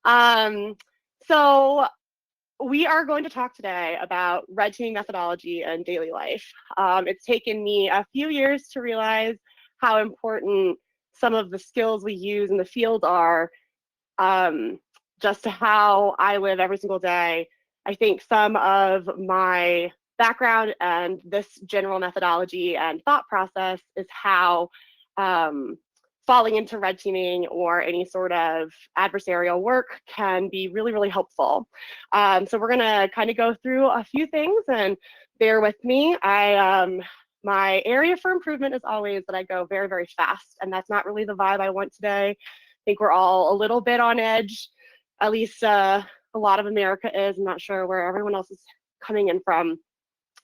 Um, so we are going to talk today about red teaming methodology and daily life. It's taken me a few years to realize how important some of the skills we use in the field are, um, just to how I live every single day. I think some of my background and this general methodology and thought process is how um, falling into red teaming or any sort of adversarial work can be really, really helpful. So we're gonna kind of go through a few things and bear with me. My area for improvement is always that I go very, very fast, and that's not really the vibe I want today. I think we're all a little bit on edge, at least a lot of America is. I'm not sure where everyone else is coming in from,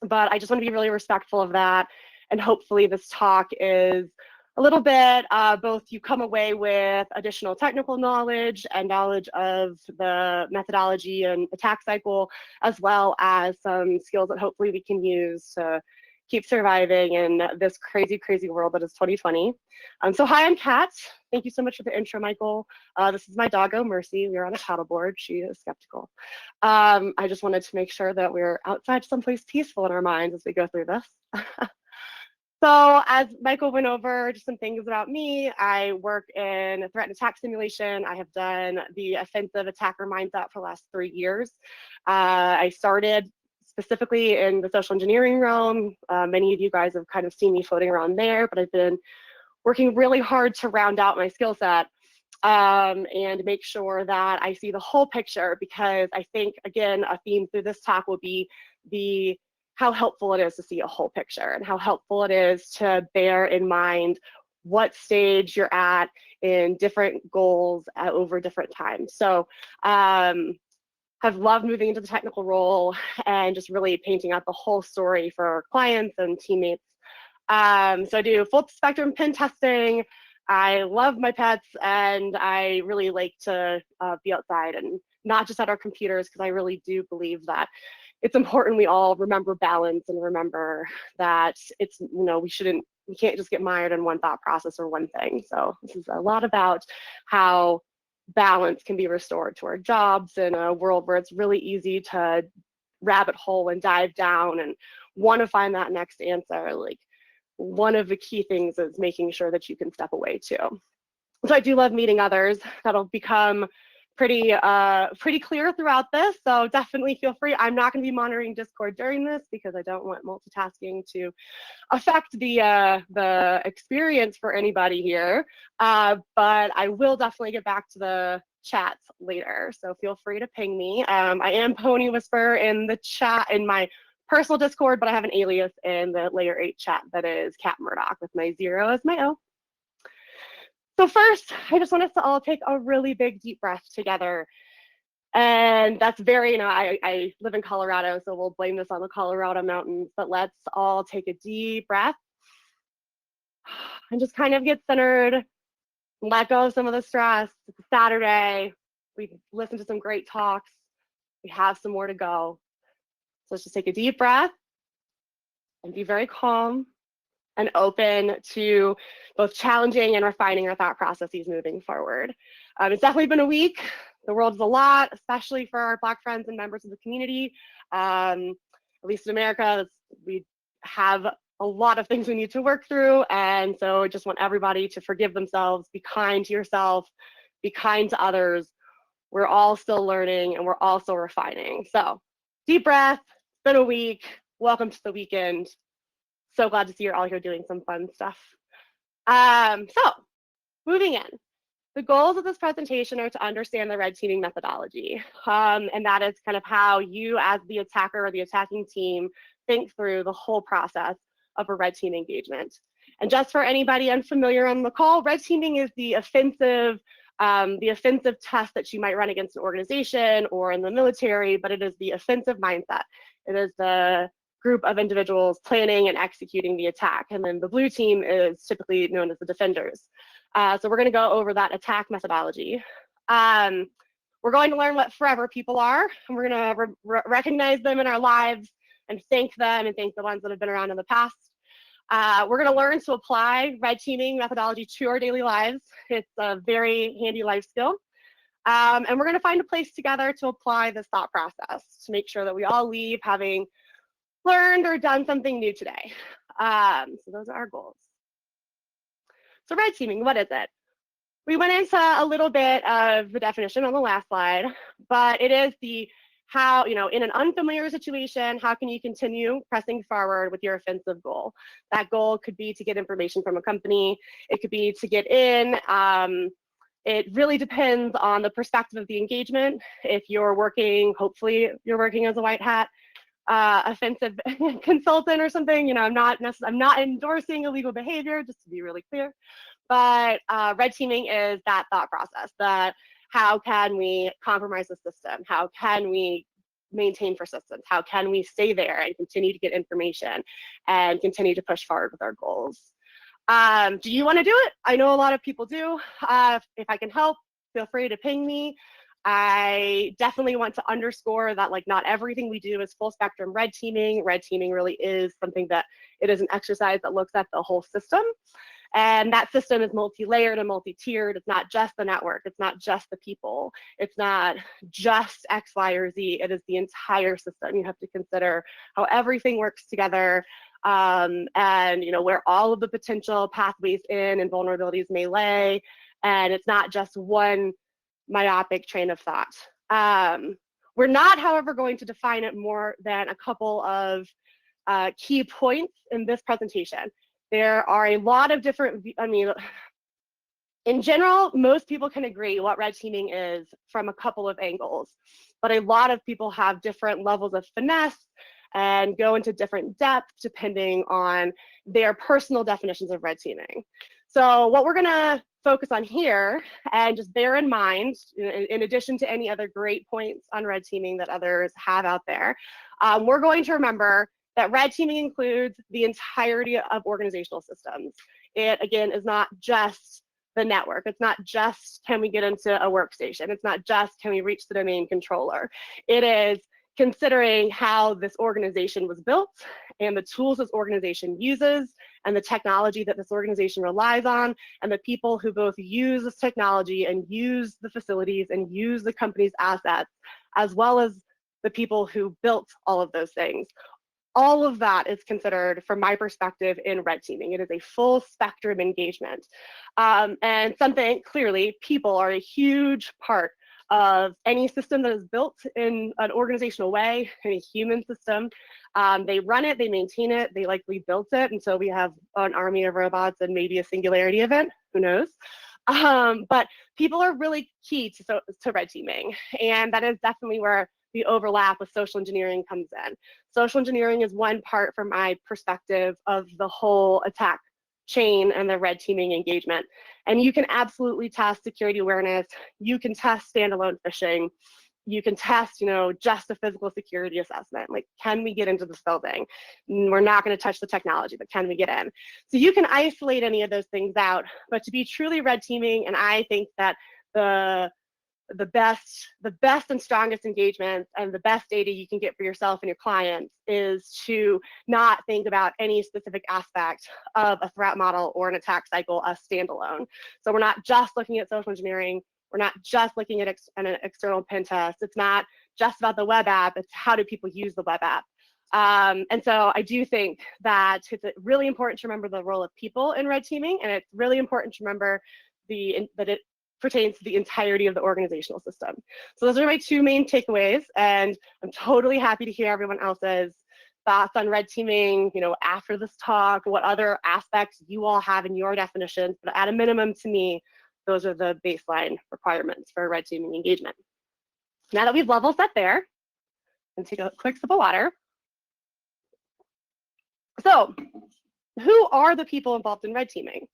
but I just want to be really respectful of that. And hopefully this talk is a little bit, both you come away with additional technical knowledge and knowledge of the methodology and attack cycle, as well as some skills that hopefully we can use to keep surviving in this crazy, crazy world that is 2020. So hi, I'm Kat. Thank you so much for the intro, Michael. This is my doggo, Mercy. We're on a paddleboard. She is skeptical. I just wanted to make sure that we're outside someplace peaceful in our minds as we go through this. So as Michael went over just some things about me, I work in threat and attack simulation. I have done the offensive attacker mindset for the last 3 years. I started specifically in the social engineering realm. Many of you guys have kind of seen me floating around there, but I've been working really hard to round out my skill set and make sure that I see the whole picture, because I think, again, a theme through this talk will be how helpful it is to see a whole picture and how helpful it is to bear in mind what stage you're at in different goals over different times. So have loved moving into the technical role and just really painting out the whole story for clients and teammates. So I do full spectrum pen testing. I love my pets, and I really like to be outside and not just at our computers, because I really do believe that it's important we all remember balance and remember that it's, we can't just get mired in one thought process or one thing. So this is a lot about how balance can be restored to our jobs in a world where it's really easy to rabbit hole and dive down and want to find that next answer. Like, one of the key things is making sure that you can step away too. So I do love meeting others. That'll become pretty clear throughout this, so definitely feel free. I'm not going to be monitoring Discord during this because I don't want multitasking to affect the experience for anybody here, but I will definitely get back to the chats later, so feel free to ping me. I am Pony Whisper in the chat in my personal Discord, but I have an alias in the Layer 8 chat that is Cat Murdock, with my 0 as my O. So first, I just want us to all take a really big deep breath together. And that's very, I live in Colorado, so we'll blame this on the Colorado mountains, but let's all take a deep breath and just kind of get centered, let go of some of the stress. It's a Saturday. We've listened to some great talks. We have some more to go. So let's just take a deep breath and be very calm and open to both challenging and refining our thought processes moving forward. It's definitely been a week. The world is a lot, especially for our Black friends and members of the community. At least in America, we have a lot of things we need to work through. And so I just want everybody to forgive themselves, be kind to yourself, be kind to others. We're all still learning and we're all still refining. So deep breath, it's been a week. Welcome to the weekend. So glad to see you're all here doing some fun stuff. So moving in, the goals of this presentation are to understand the red teaming methodology. And that is kind of how you as the attacker or the attacking team think through the whole process of a red team engagement. And just for anybody unfamiliar on the call, red teaming is the offensive test that you might run against an organization or in the military, but it is the offensive mindset. It is the group of individuals planning and executing the attack. And then the blue team is typically known as the defenders. So we're gonna go over that attack methodology. We're going to learn what forever people are, and we're gonna recognize them in our lives and thank them and thank the ones that have been around in the past. We're gonna learn to apply red teaming methodology to our daily lives. It's a very handy life skill. And we're going to find a place together to apply this thought process to make sure that we all leave having learned or done something new today. So those are our goals. So red teaming, what is it? We went into a little bit of the definition on the last slide, but it is the how, in an unfamiliar situation, how can you continue pressing forward with your offensive goal? That goal could be to get information from a company. It could be to get in. It really depends on the perspective of the engagement. If you're working, hopefully you're working as a white hat offensive consultant or something. I'm not endorsing illegal behavior, just to be really clear. But red teaming is that thought process, that how can we compromise the system? How can we maintain persistence? How can we stay there and continue to get information and continue to push forward with our goals? Do you want to do it? I know a lot of people do. If I can help, feel free to ping me. I definitely want to underscore that not everything we do is full spectrum red teaming. Red teaming really is something that it is an exercise that looks at the whole system. And that system is multi-layered and multi-tiered. It's not just the network. It's not just the people. It's not just X, Y, or Z. It is the entire system. You have to consider how everything works together, and where all of the potential pathways in and vulnerabilities may lay. And it's not just one myopic train of thought. We're not, however, going to define it more than a couple of key points in this presentation. There are a lot of different, in general, most people can agree what red teaming is from a couple of angles, but a lot of people have different levels of finesse and go into different depth depending on their personal definitions of red teaming. So what we're gonna focus on here, and just bear in mind, in addition to any other great points on red teaming that others have out there, we're going to remember that red teaming includes the entirety of organizational systems. It, again, is not just the network. It's not just can we get into a workstation. It's not just can we reach the domain controller. It is considering how this organization was built and the tools this organization uses and the technology that this organization relies on and the people who both use this technology and use the facilities and use the company's assets, as well as the people who built all of those things. All of that is considered, from my perspective, in red teaming. It is a full spectrum engagement. And something, clearly, people are a huge part of any system that is built in an organizational way, any human system. They run it, they maintain it, they likely built it, and so we have an army of robots and maybe a singularity event, who knows? But people are really key to red teaming, and that is definitely where the overlap with social engineering comes in. Social engineering is one part, from my perspective, of the whole attack chain and the red teaming engagement. And you can absolutely test security awareness. You can test standalone phishing. You can test, just a physical security assessment. Like, can we get into this building? We're not going to touch the technology, but can we get in? So you can isolate any of those things out. But to be truly red teaming, and I think that the best and strongest engagement and the best data you can get for yourself and your clients is to not think about any specific aspect of a threat model or an attack cycle as standalone. So we're not just looking at social engineering. We're not just looking at an external pen test. It's not just about the web app. It's how do people use the web app. And so I do think that it's really important to remember the role of people in red teaming, and it's really important to remember that it pertains to the entirety of the organizational system. So those are my two main takeaways, and I'm totally happy to hear everyone else's thoughts on red teaming, after this talk, what other aspects you all have in your definitions, but at a minimum, to me, those are the baseline requirements for red teaming engagement. Now that we've level set there, and take a quick sip of water. So, who are the people involved in red teaming?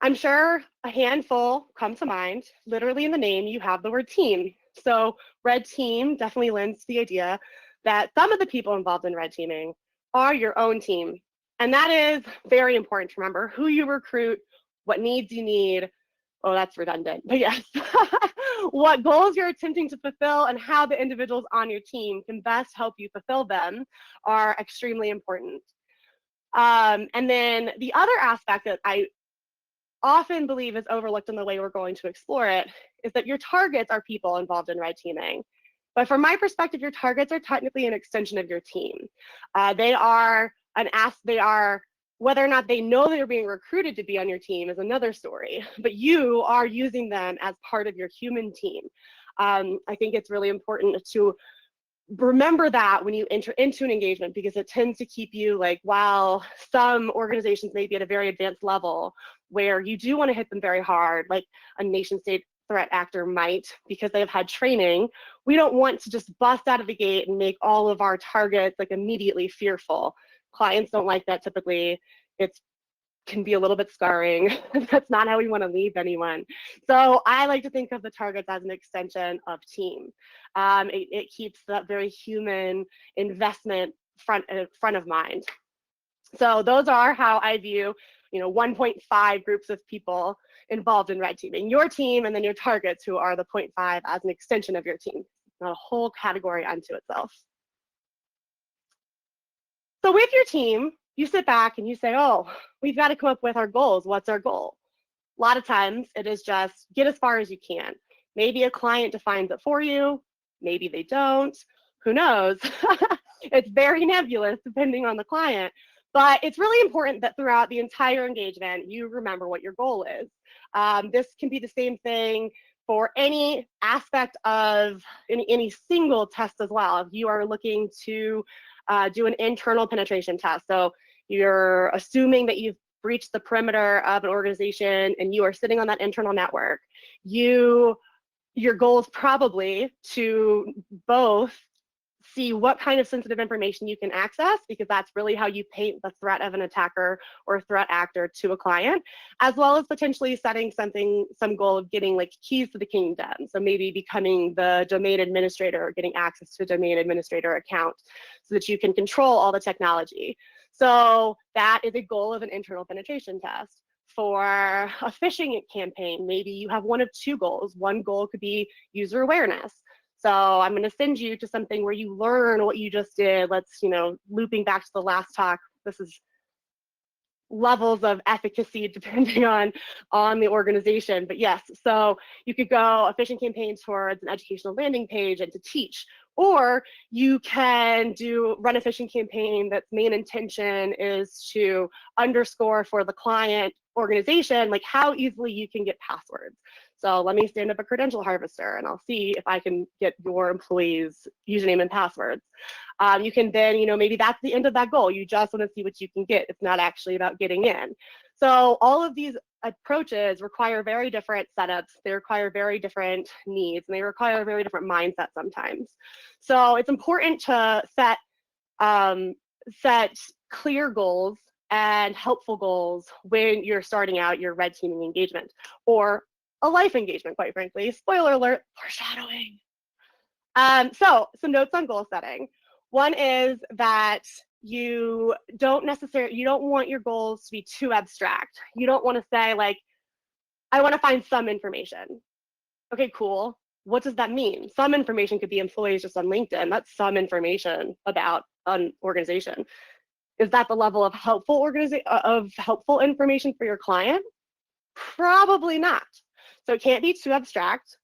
I'm sure a handful come to mind. Literally in the name, you have the word team. So red team definitely lends to the idea that some of the people involved in red teaming are your own team. And that is very important to remember. Who you recruit, what needs you need. Oh, that's redundant, but yes. What goals you're attempting to fulfill and how the individuals on your team can best help you fulfill them are extremely important. And then the other aspect that I often believe is overlooked in the way we're going to explore it is that your targets are people involved in red teaming. But from my perspective, your targets are technically an extension of your team. They are whether or not they know they're being recruited to be on your team is another story, but you are using them as part of your human team. I think it's really important to remember that when you enter into an engagement, because it tends to keep you like, while some organizations may be at a very advanced level where you do want to hit them very hard, like a nation state threat actor might, because they've had training, we don't want to just bust out of the gate and make all of our targets like immediately fearful. Clients don't like that typically. It can be a little bit scarring. That's not how we want to leave anyone. So I like to think of the targets as an extension of team. It keeps that very human investment front of mind. So those are how I view, 1.5 groups of people involved in red teaming. Your team and then your targets, who are the 0.5, as an extension of your team, not a whole category unto itself. So with your team, you sit back and you say, oh, we've got to come up with our goals. What's our goal? A lot of times it is just get as far as you can. Maybe a client defines it for you. Maybe they don't. Who knows? It's very nebulous depending on the client. But it's really important that throughout the entire engagement, you remember what your goal is. This can be the same thing for any aspect of any single test as well. If you are looking to do an internal penetration test, so you're assuming that you've breached the perimeter of an organization and you are sitting on that internal network, your goal is probably to both see what kind of sensitive information you can access, because that's really how you paint the threat of an attacker or threat actor to a client, as well as potentially setting some goal of getting like keys to the kingdom. So maybe becoming the domain administrator or getting access to a domain administrator account so that you can control all the technology. So that is a goal of an internal penetration test. For a phishing campaign, maybe you have one of two goals. One goal could be user awareness. So I'm going to send you to something where you learn what you just did. Let's, looping back to the last talk, this is levels of efficacy depending on the organization. But yes, so you could go a phishing campaign towards an educational landing page and to teach, or you can run a phishing campaign that's main intention is to underscore for the client organization, like how easily you can get passwords. So let me stand up a credential harvester and I'll see if I can get your employees' username and passwords. You can then, maybe that's the end of that goal. You just want to see what you can get. It's not actually about getting in. So all of these approaches require very different setups. They require very different needs, and they require a very different mindset sometimes. So it's important to set clear goals and helpful goals when you're starting out your red teaming engagement, or a life engagement, quite frankly. Spoiler alert, foreshadowing. So some notes on goal setting. One is that you don't want your goals to be too abstract. You don't want to say like, I want to find some information. Okay, cool. What does that mean? Some information could be employees just on LinkedIn. That's some information about an organization. Is that the level of helpful information for your client? Probably not. So it can't be too abstract.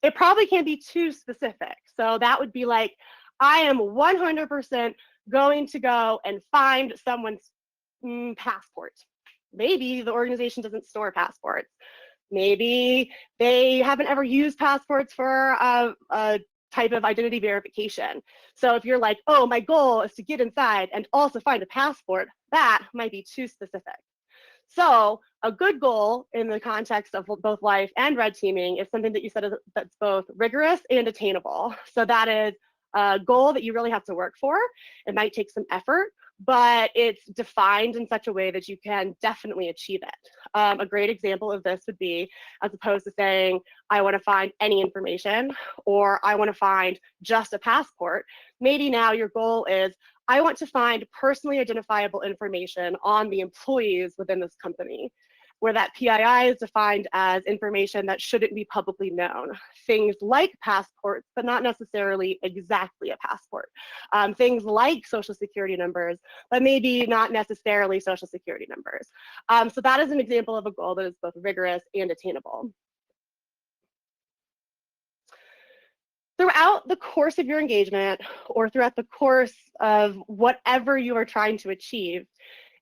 It probably can't be too specific. So that would be like, I am 100% going to go and find someone's passport. Maybe the organization doesn't store passports. Maybe they haven't ever used passports for a type of identity verification. So if you're like, oh, my goal is to get inside and also find a passport, that might be too specific. So a good goal in the context of both life and red teaming is something that you said that's both rigorous and attainable. So that is a goal that you really have to work for. It might take some effort, but it's defined in such a way that you can definitely achieve it. A great example of this would be, as opposed to saying, I want to find any information, or I want to find just a passport, maybe now your goal is, I want to find personally identifiable information on the employees within this company, where that PII is defined as information that shouldn't be publicly known. Things like passports, but not necessarily exactly a passport. Things like social security numbers, but maybe not necessarily social security numbers. So that is an example of a goal that is both rigorous and attainable. throughout the course of your engagement or throughout the course of whatever you are trying to achieve,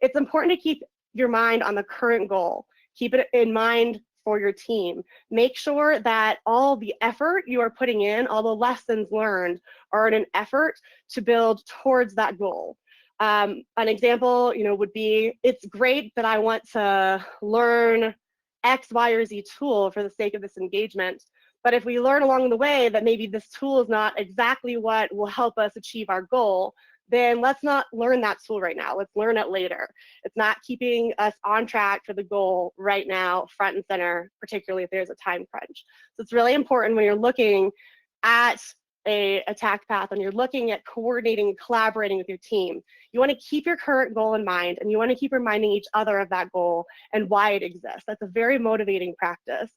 it's important to keep your mind on the current goal. Keep it in mind for your team. Make sure that all the effort you are putting in, all the lessons learned, are in an effort to build towards that goal. An example, would be, it's great that I want to learn X, Y, or Z tool for the sake of this engagement. But if we learn along the way that maybe this tool is not exactly what will help us achieve our goal, then let's not learn that tool right now. Let's learn it later. It's not keeping us on track for the goal right now, front and center, particularly if there's a time crunch. So it's really important when you're looking at a attack path and you're looking at coordinating and collaborating with your team, you want to keep your current goal in mind, and you want to keep reminding each other of that goal and why it exists. That's a very motivating practice.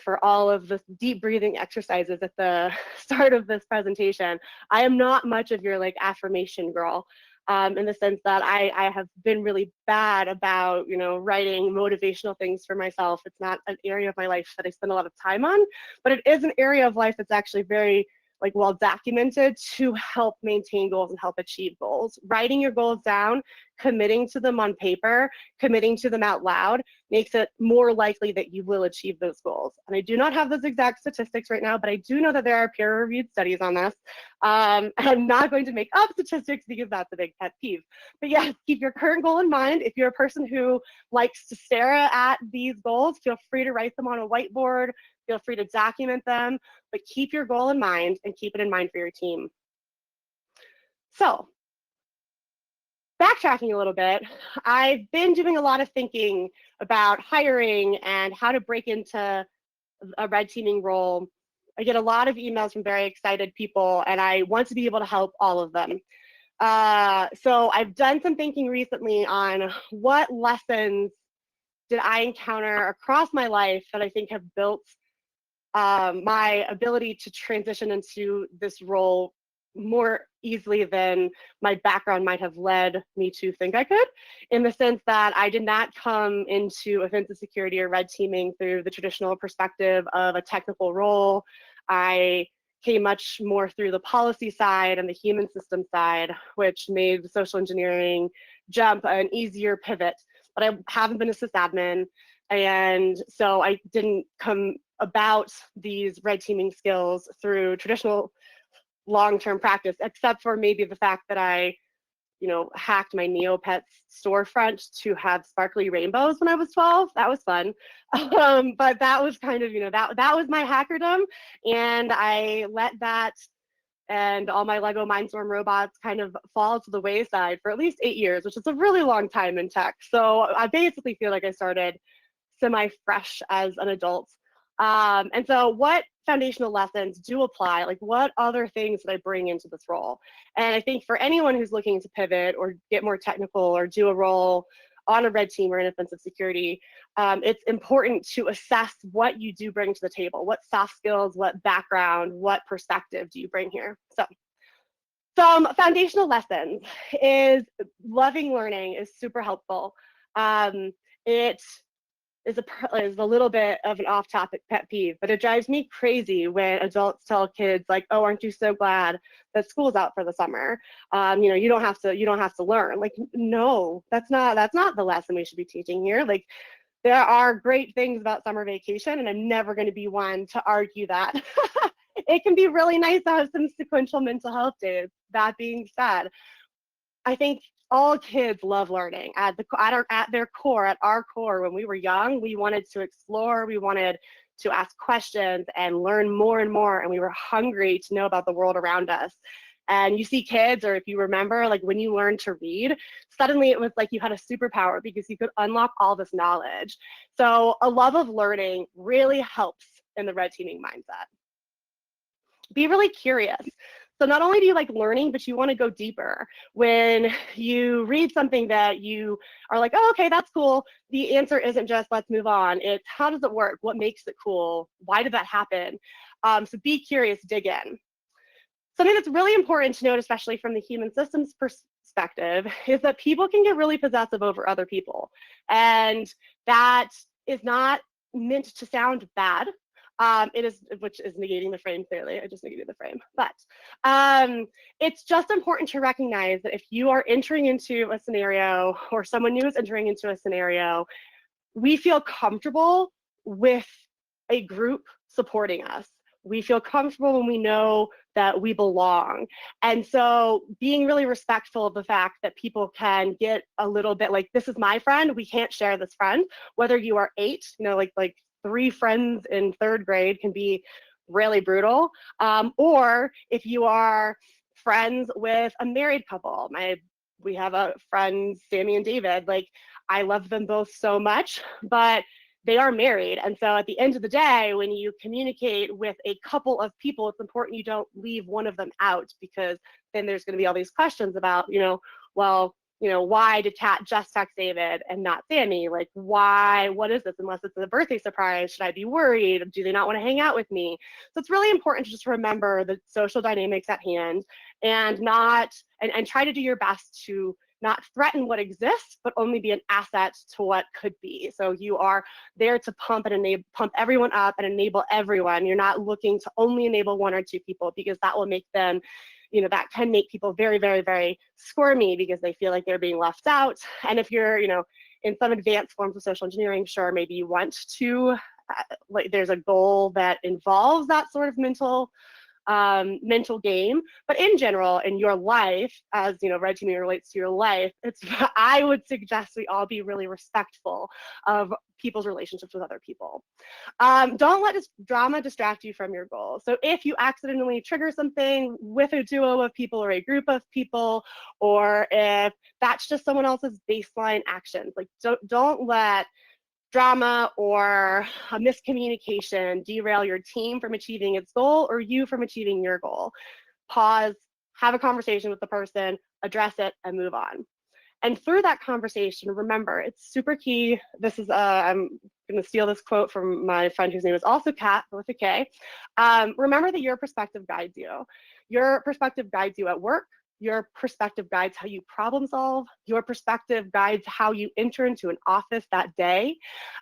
For all of the deep breathing exercises at the start of this presentation, I am not much of your affirmation girl, in the sense that I have been really bad about, writing motivational things for myself. It's not an area of my life that I spend a lot of time on, but it is an area of life that's actually very well documented to help maintain goals and help achieve goals. Writing your goals down, committing to them on paper, committing to them out loud makes it more likely that you will achieve those goals. And I do not have those exact statistics right now, but I do know that there are peer-reviewed studies on this. I'm not going to make up statistics because that's a big pet peeve. But yes, keep your current goal in mind. If you're a person who likes to stare at these goals, feel free to write them on a whiteboard, feel free to document them, but keep your goal in mind and keep it in mind for your team. So, backtracking a little bit, I've been doing a lot of thinking about hiring and how to break into a red teaming role. I get a lot of emails from very excited people, and I want to be able to help all of them. So I've done some thinking recently on what lessons did I encounter across my life that I think have built my ability to transition into this role more easily than my background might have led me to think I could, in the sense that I did not come into offensive security or red teaming through the traditional perspective of a technical role. I came much more through the policy side and the human system side, which made the social engineering jump an easier pivot. But I haven't been a sysadmin, and so I didn't come about these red teaming skills through traditional long-term practice, except for maybe the fact that I, hacked my Neopets storefront to have sparkly rainbows when I was 12. That was fun. But that was kind of, that was my hackerdom, and I let that and all my Lego Mindstorm robots kind of fall to the wayside for at least 8 years, which is a really long time in tech. So I basically feel like I started semi-fresh as an adult. And so what foundational lessons do apply? What other things did I bring into this role? And I think for anyone who's looking to pivot or get more technical or do a role on a red team or in offensive security, it's important to assess what you do bring to the table. What soft skills, what background, what perspective do you bring here? So some foundational lessons is loving learning is super helpful. It is a little bit of an off-topic pet peeve, but it drives me crazy when adults tell kids oh, aren't you so glad that school's out for the summer? You don't have to learn. No, that's not the lesson we should be teaching here. There are great things about summer vacation, and I'm never going to be one to argue that. It can be really nice to have some sequential mental health days. That being said, I think all kids love learning. At our core, when we were young, we wanted to explore, we wanted to ask questions and learn more and more, and we were hungry to know about the world around us. And you see kids, or if you remember, when you learned to read, suddenly it was like you had a superpower because you could unlock all this knowledge. So a love of learning really helps in the red teaming mindset. Be really curious. So not only do you like learning, but you want to go deeper. When you read something that you are like, oh, okay, that's cool, the answer isn't just let's move on. It's how does it work? What makes it cool? Why did that happen? So be curious, dig in. Something that's really important to note, especially from the human systems perspective, is that people can get really possessive over other people. And that is not meant to sound bad. which is negating the frame clearly. I just negated the frame. But it's just important to recognize that if you are entering into a scenario or someone new is entering into a scenario, we feel comfortable with a group supporting us. We feel comfortable when we know that we belong. And so being really respectful of the fact that people can get a little bit like, this is my friend, we can't share this friend, whether you are 8, like 3 friends in 3rd grade can be really brutal. Or if you are friends with a married couple, we have a friend, Sammy and David, like I love them both so much, but they are married. And so at the end of the day, when you communicate with a couple of people, it's important you don't leave one of them out, because then there's going to be all these questions about, well, why did Kat just text David and not Sammy? Like, why? What is this? Unless it's a birthday surprise, should I be worried? Do they not want to hang out with me? So it's really important to just remember the social dynamics at hand and and try to do your best to not threaten what exists, but only be an asset to what could be. So you are there to pump everyone up and enable everyone. You're not looking to only enable 1 or 2 people, because that will make them, that can make people very, very, very squirmy because they feel like they're being left out. And if you're, in some advanced forms of social engineering, sure, maybe you want to, there's a goal that involves that sort of mental game, but in general, in your life, as red teaming relates to your life, I would suggest we all be really respectful of people's relationships with other people. Don't let this drama distract you from your goal. So if you accidentally trigger something with a duo of people or a group of people, or if that's just someone else's baseline actions, like don't let drama or a miscommunication derail your team from achieving its goal or you from achieving your goal. Pause, have a conversation with the person, address it, and move on. And through that conversation, remember, it's super key. This is, I'm going to steal this quote from my friend whose name is also Kat, with a K. Remember that your perspective guides you. Your perspective guides you at work. Your perspective guides how you problem solve. Your perspective guides how you enter into an office that day.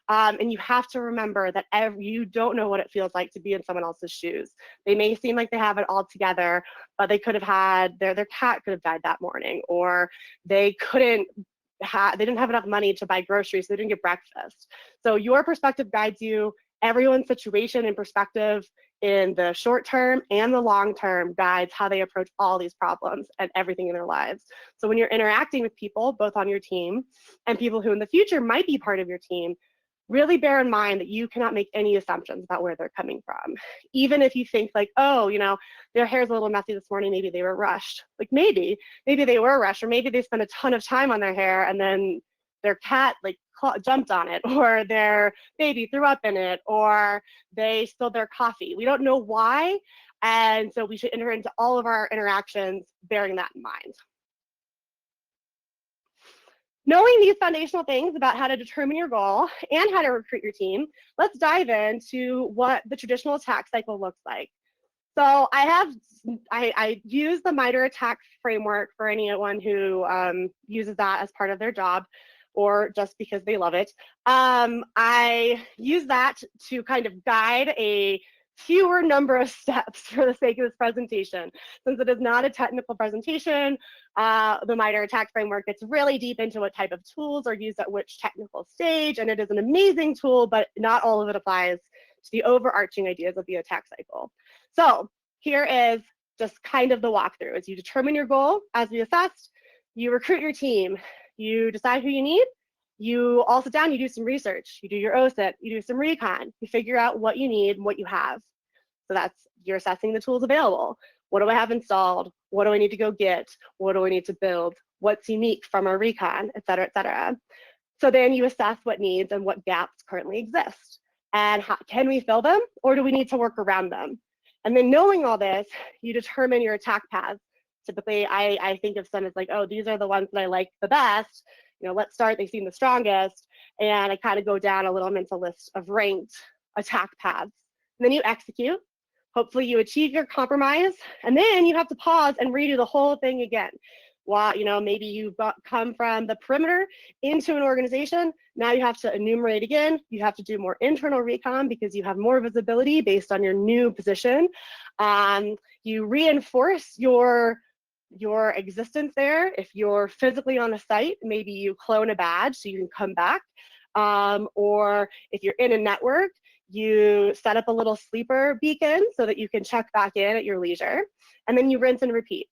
And you have to remember that you don't know what it feels like to be in someone else's shoes. They may seem like they have it all together, but they could have had, their cat could have died that morning, or they didn't have enough money to buy groceries, so they didn't get breakfast. So your perspective guides you. Everyone's situation and perspective in the short term and the long term guides how they approach all these problems and everything in their lives. So when you're interacting with people, both on your team and people who in the future might be part of your team, really bear in mind that you cannot make any assumptions about where they're coming from. Even if you think like, oh, their hair's a little messy this morning, maybe they were rushed. Like maybe they were rushed, or maybe they spent a ton of time on their hair and then their cat jumped on it, or their baby threw up in it, or they spilled their coffee. We don't know why, and so we should enter into all of our interactions bearing that in mind. Knowing these foundational things about how to determine your goal and how to recruit your team, let's dive into what the traditional attack cycle looks like. So I use the MITRE attack framework for anyone who uses that as part of their job, or just because they love it. I use that to kind of guide a fewer number of steps for the sake of this presentation. Since it is not a technical presentation, the MITRE attack framework gets really deep into what type of tools are used at which technical stage, and it is an amazing tool, but not all of it applies to the overarching ideas of the attack cycle. So here is just kind of the walkthrough. As you determine your goal, as we assessed, you recruit your team, you decide who you need, you all sit down, you do some research, you do your OSIT, you do some recon, you figure out what you need and what you have. So you're assessing the tools available. What do I have installed? What do I need to go get? What do I need to build? What's unique from our recon, et cetera, et cetera. So then you assess what needs and what gaps currently exist. And can we fill them, or do we need to work around them? And then knowing all this, you determine your attack paths. Typically, I think of some as like, oh, these are the ones that I like the best. Let's start, they seem the strongest. And I kind of go down a little mental list of ranked attack paths. And then you execute. Hopefully you achieve your compromise. And then you have to pause and redo the whole thing again. Maybe you come from the perimeter into an organization. Now you have to enumerate again. You have to do more internal recon because you have more visibility based on your new position. You reinforce your existence there. If you're physically on a site, maybe you clone a badge so you can come back. Or if you're in a network, you set up a little sleeper beacon so that you can check back in at your leisure. And then you rinse and repeat.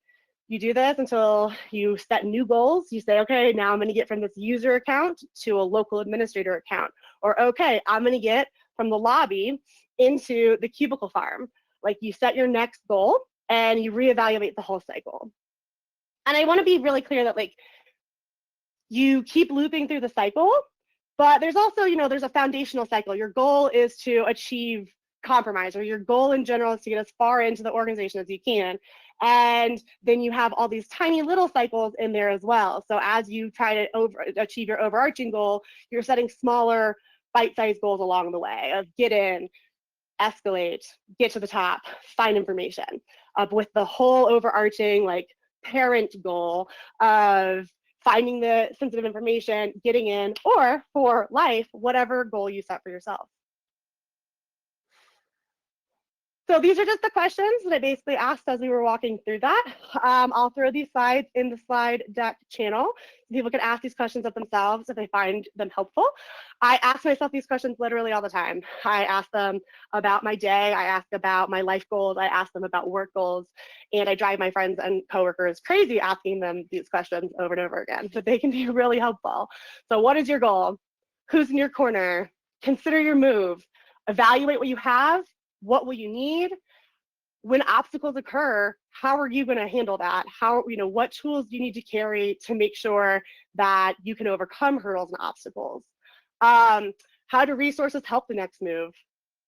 You do this until you set new goals. You say, okay, now I'm going to get from this user account to a local administrator account. Or, okay, I'm going to get from the lobby into the cubicle farm. Like, you set your next goal and you reevaluate the whole cycle. And I want to be really clear that, like, you keep looping through the cycle, but there's also, there's a foundational cycle. Your goal is to achieve compromise, or your goal in general is to get as far into the organization as you can. And then you have all these tiny little cycles in there as well. So as you try to achieve your overarching goal, you're setting smaller bite-sized goals along the way of get in, escalate, get to the top, find information, with the whole overarching like parent goal of finding the sensitive information, getting in, or for life, whatever goal you set for yourself. So these are just the questions that I basically asked as we were walking through that. I'll throw these slides in the slide deck channel. People can ask these questions of themselves if they find them helpful. I ask myself these questions literally all the time. I ask them about my day. I ask about my life goals. I ask them about work goals. And I drive my friends and coworkers crazy asking them these questions over and over again, but they can be really helpful. So what is your goal? Who's in your corner? Consider your move. Evaluate what you have. What will you need? When obstacles occur, how are you going to handle that? What tools do you need to carry to make sure that you can overcome hurdles and obstacles? How do resources help the next move?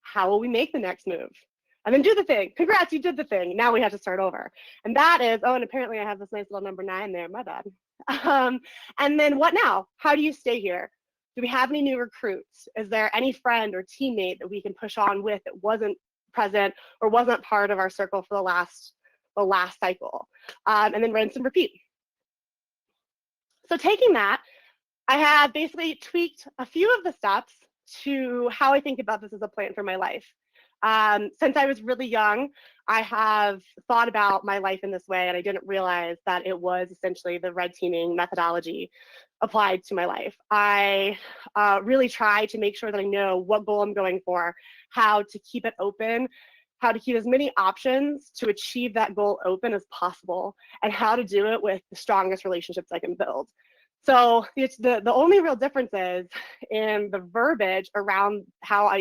How will we make the next move? And then do the thing. Congrats, you did the thing. Now we have to start over. And that is, and apparently I have this nice little number 9 there, my bad. And then what now? How do you stay here? Do we have any new recruits? Is there any friend or teammate that we can push on with that wasn't present or wasn't part of our circle for the last cycle? And then rinse and repeat. So taking that, I have basically tweaked a few of the steps to how I think about this as a plan for my life. Since I was really young, I have thought about my life in this way, and I didn't realize that it was essentially the red teaming methodology applied to my life. I really try to make sure that I know what goal I'm going for, how to keep it open, how to keep as many options to achieve that goal open as possible, and how to do it with the strongest relationships I can build. So it's the only real difference is in the verbiage around how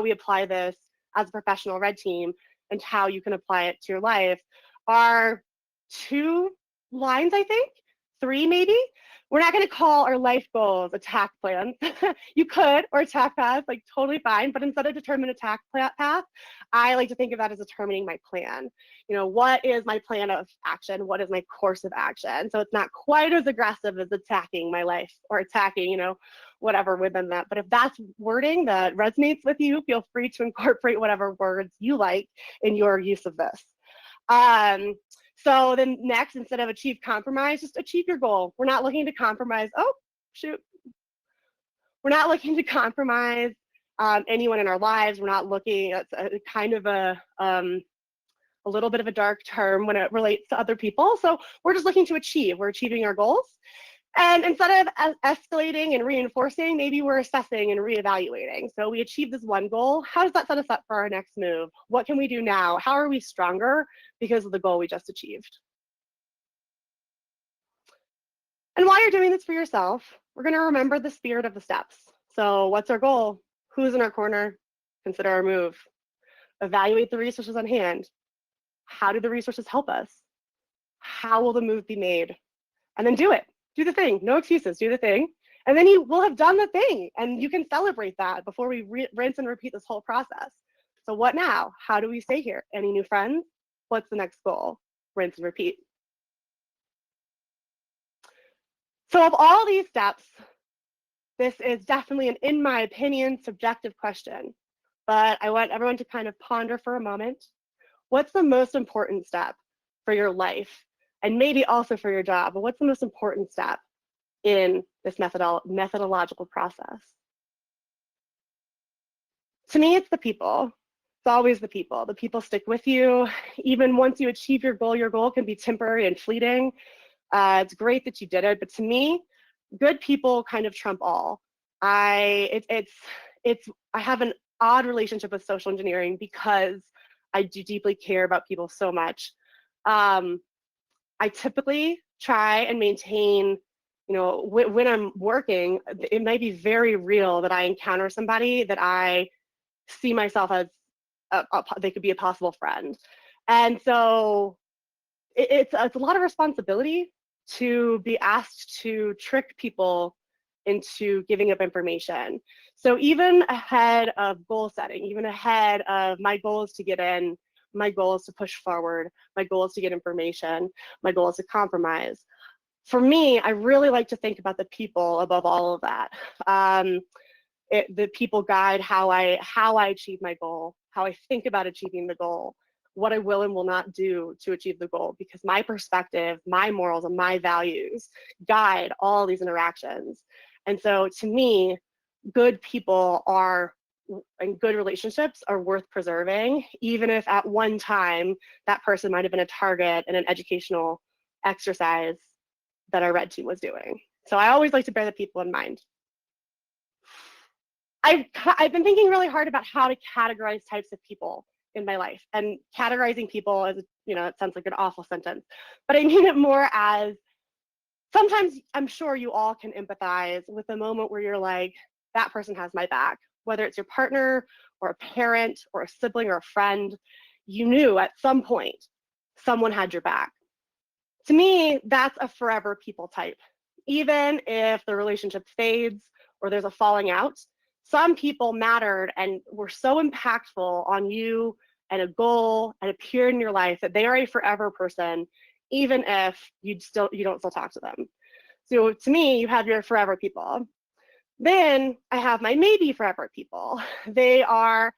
we apply this as a professional red team and how you can apply it to your life are 2 lines, I think, 3 maybe. We're not going to call our life goals attack plans. You could, or attack paths, like totally fine, but instead of determine attack path, I like to think of that as determining my plan. What is my plan of action? What is my course of action? So it's not quite as aggressive as attacking my life or attacking, whatever within that. But if that's wording that resonates with you, feel free to incorporate whatever words you like in your use of this. So then next, instead of achieve compromise, just achieve your goal. We're not looking to compromise. Oh, shoot. We're not looking to compromise anyone in our lives. We're not looking at kind of a little bit of a dark term when it relates to other people. So we're just looking to achieve. We're achieving our goals. And instead of escalating and reinforcing, maybe we're assessing and reevaluating. So we achieved this one goal. How does that set us up for our next move? What can we do now? How are we stronger because of the goal we just achieved? And while you're doing this for yourself, we're going to remember the spirit of the steps. So what's our goal? Who's in our corner? Consider our move. Evaluate the resources on hand. How do the resources help us? How will the move be made? And then do it. Do the thing. No excuses. Do the thing. And then you will have done the thing. And you can celebrate that before we rinse and repeat this whole process. So what now? How do we stay here? Any new friends? What's the next goal? Rinse and repeat. So of all these steps, this is definitely an, in my opinion, subjective question. But I want everyone to kind of ponder for a moment. What's the most important step for your life and maybe also for your job, but what's the most important step in this methodological process? To me, it's the people. It's always the people. The people stick with you. Even once you achieve your goal can be temporary and fleeting. It's great that you did it, but to me, good people kind of trump all. I have an odd relationship with social engineering because I do deeply care about people so much. I typically try and maintain, when I'm working, it might be very real that I encounter somebody that I see myself as they could be a possible friend. And so it's a lot of responsibility to be asked to trick people into giving up information. So even ahead of goal setting, even ahead of my goal is to get in, my goal is to push forward, my goal is to get information, my goal is to compromise. For me, I really like to think about the people above all of that. The people guide how I achieve my goal, how I think about achieving the goal, what I will and will not do to achieve the goal, because my perspective, my morals, and my values guide all these interactions. And so to me, good people and good relationships are worth preserving, even if at one time that person might have been a target in an educational exercise that our red team was doing. So I always like to bear the people in mind. I've been thinking really hard about how to categorize types of people in my life, and categorizing people is, it sounds like an awful sentence, but I mean it more as, sometimes I'm sure you all can empathize with the moment where you're like, that person has my back, whether it's your partner or a parent or a sibling or a friend. You knew at some point someone had your back. To me, that's a forever people type. Even if the relationship fades or there's a falling out, some people mattered and were so impactful on you and a goal and a period in your life that they are a forever person, even if you don't still talk to them. So to me, you have your forever people. Then I have my maybe forever people. They are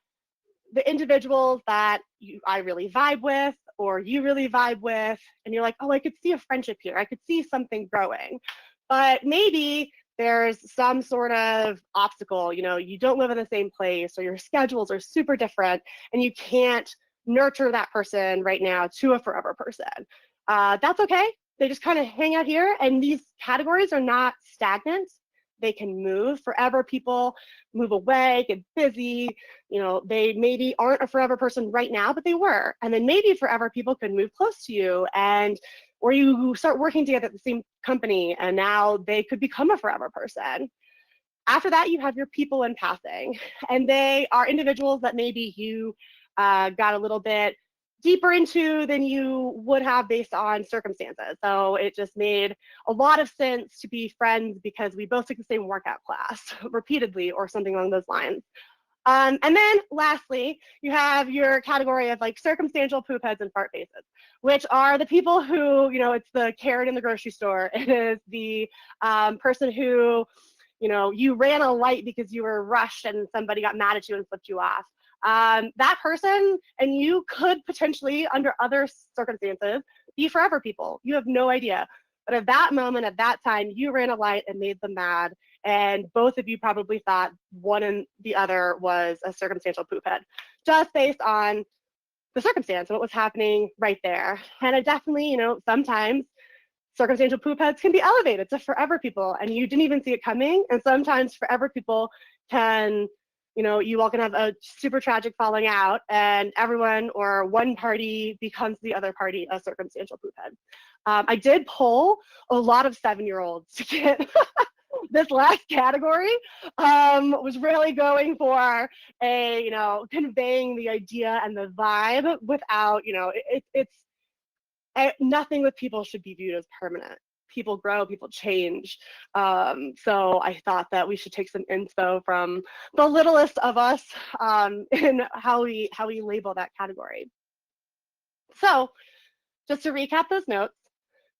the individuals that I really vibe with, or you really vibe with, and you're like, oh, I could see a friendship here. I could see something growing. But maybe there's some sort of obstacle, you don't live in the same place, or your schedules are super different, and you can't nurture that person right now to a forever person. That's okay. They just kind of hang out here, and these categories are not stagnant. They can move. Forever people move away, get busy. They maybe aren't a forever person right now, but they were. And then maybe forever people could move close to you, or you start working together at the same company, and now they could become a forever person. After that, you have your people in passing, and they are individuals that maybe you got a little bit deeper into than you would have based on circumstances. So it just made a lot of sense to be friends because we both took the same workout class repeatedly or something along those lines. And then lastly, you have your category of like circumstantial poop heads and fart faces, which are the people who, it's the Karen in the grocery store. It is the person who, you ran a light because you were rushed and somebody got mad at you and flipped you off. That person and you could potentially, under other circumstances, be forever people. You have no idea. But at that moment, at that time, you ran a light and made them mad. And both of you probably thought one and the other was a circumstantial poop head, just based on the circumstance and what was happening right there. And it definitely, sometimes circumstantial poop heads can be elevated to forever people, and you didn't even see it coming. And sometimes forever people can, you all can have a super tragic falling out, and everyone or one party becomes the other party a circumstantial poop head. I did poll a lot of 7-year-olds to get this last category. Was really going for conveying the idea and the vibe without, nothing with people should be viewed as permanent. People grow, people change. So I thought that we should take some inspo from the littlest of us in how we label that category. So just to recap those notes,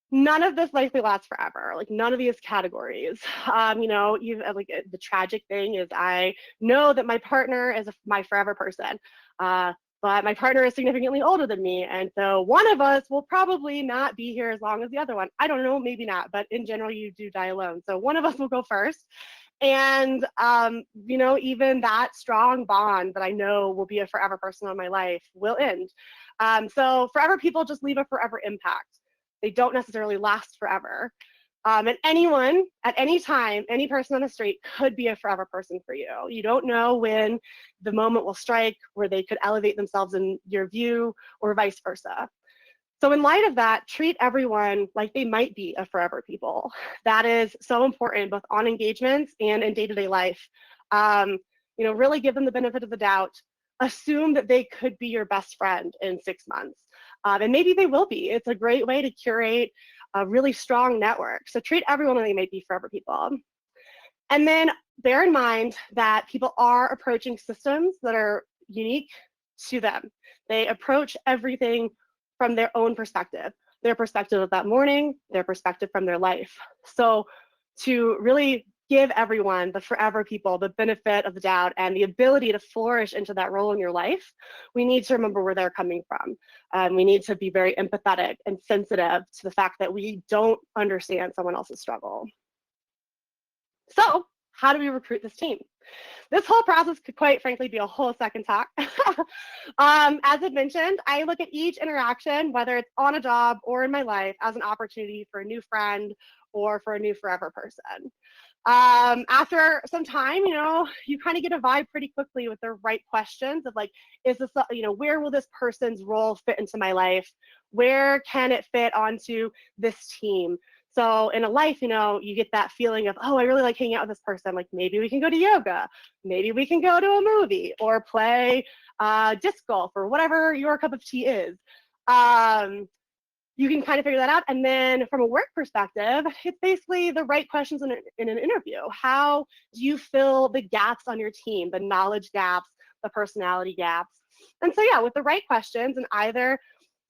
none of this likely lasts forever. Like none of these categories. The tragic thing is I know that my partner is my forever person. but my partner is significantly older than me. And so one of us will probably not be here as long as the other one. I don't know, maybe not, but in general, you do die alone. So one of us will go first. And, even that strong bond that I know will be a forever person in my life will end. So forever people just leave a forever impact. They don't necessarily last forever. And anyone, at any time, any person on the street could be a forever person for you. You don't know when the moment will strike where they could elevate themselves in your view or vice versa. So in light of that, treat everyone like they might be a forever people. That is so important, both on engagements and in day-to-day life. Really give them the benefit of the doubt. Assume that they could be your best friend in 6 months. And maybe they will be. It's a great way to curate a really strong network. So treat everyone like they might be forever people. And then bear in mind that people are approaching systems that are unique to them. They approach everything from their own perspective, their perspective of that morning, their perspective from their life. So to really give everyone, the forever people, the benefit of the doubt and the ability to flourish into that role in your life, we need to remember where they're coming from. We need to be very empathetic and sensitive to the fact that we don't understand someone else's struggle. So how do we recruit this team? This whole process could quite frankly be a whole second talk. As I mentioned, I look at each interaction, whether it's on a job or in my life, as an opportunity for a new friend or for a new forever person. After some time, you kind of get a vibe pretty quickly with the right questions of like, is this, where will this person's role fit into my life? Where can it fit onto this team? So in a life, you get that feeling of, oh, I really like hanging out with this person. Like maybe we can go to yoga, maybe we can go to a movie or play disc golf or whatever your cup of tea is. You can kind of figure that out. And then from a work perspective, it's basically the right questions in an interview. How do you fill the gaps on your team, the knowledge gaps, the personality gaps? And so yeah, with the right questions and either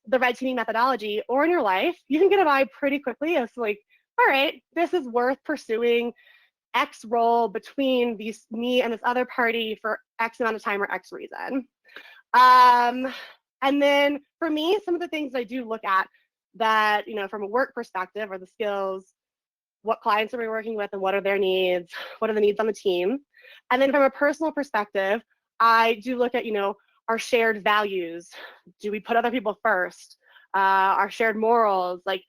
the red teaming methodology or in your life, you can get a vibe pretty quickly as like, all right, this is worth pursuing X role between me and this other party for X amount of time or X reason. And then for me, some of the things I do look at that, from a work perspective are the skills, what clients are we working with and what are their needs, what are the needs on the team. And then from a personal perspective, I do look at, our shared values. Do we put other people first? Our shared morals, like,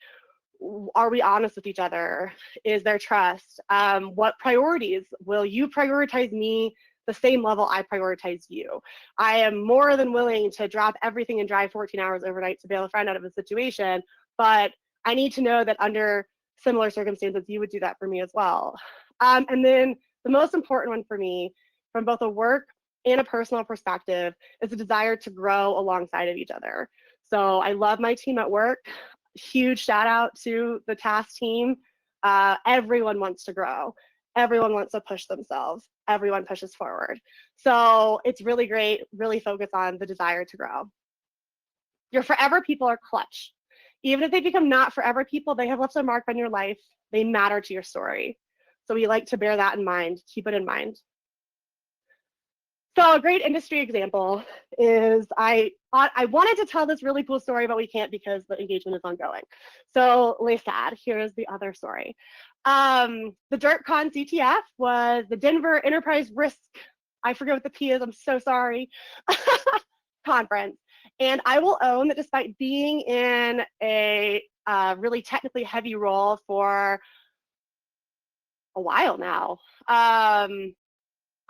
are we honest with each other? Is there trust? What priorities? Will you prioritize me the same level I prioritize you? I am more than willing to drop everything and drive 14 hours overnight to bail a friend out of a situation, but I need to know that under similar circumstances, you would do that for me as well. And then the most important one for me, from both a work and a personal perspective, is a desire to grow alongside of each other. So I love my team at work. Huge shout out to the task team. Everyone wants to grow. Everyone wants to push themselves. Everyone pushes forward. So it's really great, really focus on the desire to grow. Your forever people are clutch. Even if they become not forever people, they have left a mark on your life. They matter to your story. So we like to bear that in mind, keep it in mind. So a great industry example is I wanted to tell this really cool story, but we can't because the engagement is ongoing. So sad, here's the other story. The DirtCon CTF was the Denver Enterprise Risk, I forget what the P is, I'm so sorry, conference. And I will own that despite being in a really technically heavy role for a while now,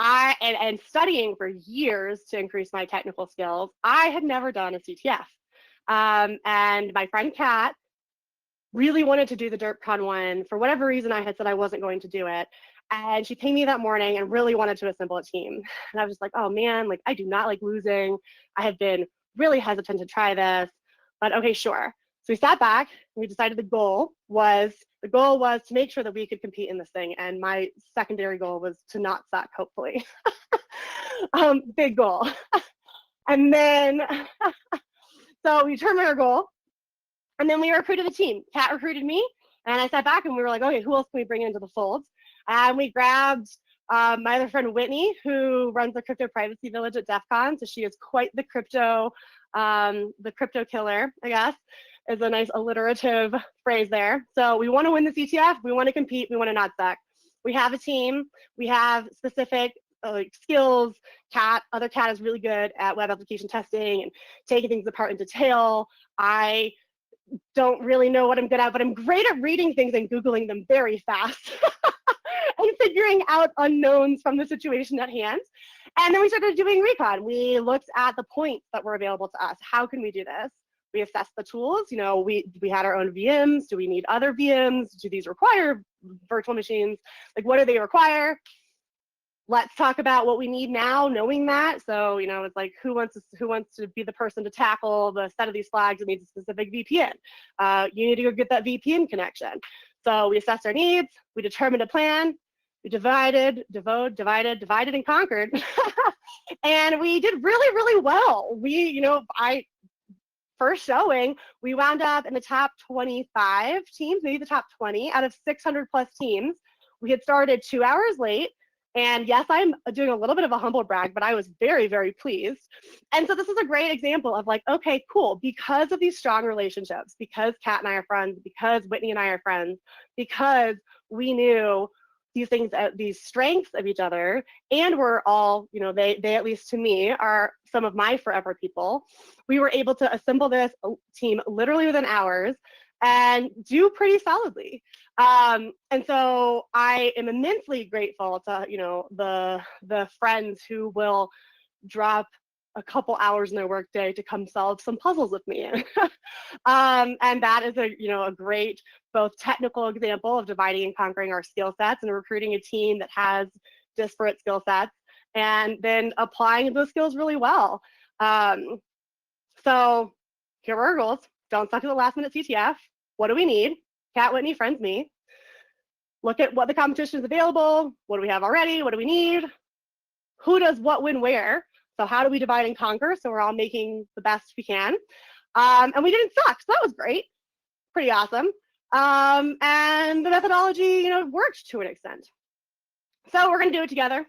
and studying for years to increase my technical skills, I had never done a CTF. And my friend Kat really wanted to do the DirtCon one. For whatever reason, I had said I wasn't going to do it. And she pinged me that morning and really wanted to assemble a team. And I was just like, oh man, like I do not like losing. I have been really hesitant to try this, but okay, sure. So we sat back and we decided the goal was to make sure that we could compete in this thing. And my secondary goal was to not suck, hopefully. Big goal. And then, so we determined our goal. And then we recruited a team. Kat recruited me. And I sat back and we were like, okay, who else can we bring into the fold? And we grabbed My other friend Whitney, who runs the crypto privacy village at DEF CON, so she is quite the crypto killer, I guess, is a nice alliterative phrase there. So we want to win this ETF, we want to compete, we want to not suck. We have a team, we have specific skills. Other Kat is really good at web application testing and taking things apart in detail. I don't really know what I'm good at, but I'm great at reading things and Googling them very fast and figuring out unknowns from the situation at hand. And then we started doing recon. We looked at the points that were available to us. How can we do this? We assessed the tools. You know, we had our own VMs. Do we need other VMs? Do these require virtual machines? Like, what do they require? Let's talk about what we need now, knowing that. So, you know, it's like, who wants to be the person to tackle the set of these flags that needs a specific VPN? You need to go get that VPN connection. So we assessed our needs, we determined a plan, we divided and conquered. And we did really, really well. First showing, we wound up in the top 25 teams, maybe the top 20 out of 600 plus teams. We had started 2 hours late. And yes, I'm doing a little bit of a humble brag, but I was very, very pleased. And so this is a great example of like, okay, cool. Because of these strong relationships, because Kat and I are friends, because Whitney and I are friends, because we knew these things, these strengths of each other, and we're all, you know, they at least to me are some of my forever people. We were able to assemble this team literally within hours and do pretty solidly. And so I am immensely grateful to, you know, the friends who will drop a couple hours in their workday to come solve some puzzles with me. And that is a great both technical example of dividing and conquering our skill sets and recruiting a team that has disparate skill sets and then applying those skills really well. So here are our goals. Don't suck at the last minute CTF. What do we need? Kat, Whitney, friends, me. Look at what the competition is available. What do we have already? What do we need? Who does what, when, where? So how do we divide and conquer? So we're all making the best we can. And we didn't suck, so that was great. Pretty awesome. And the methodology, worked to an extent. So we're going to do it together.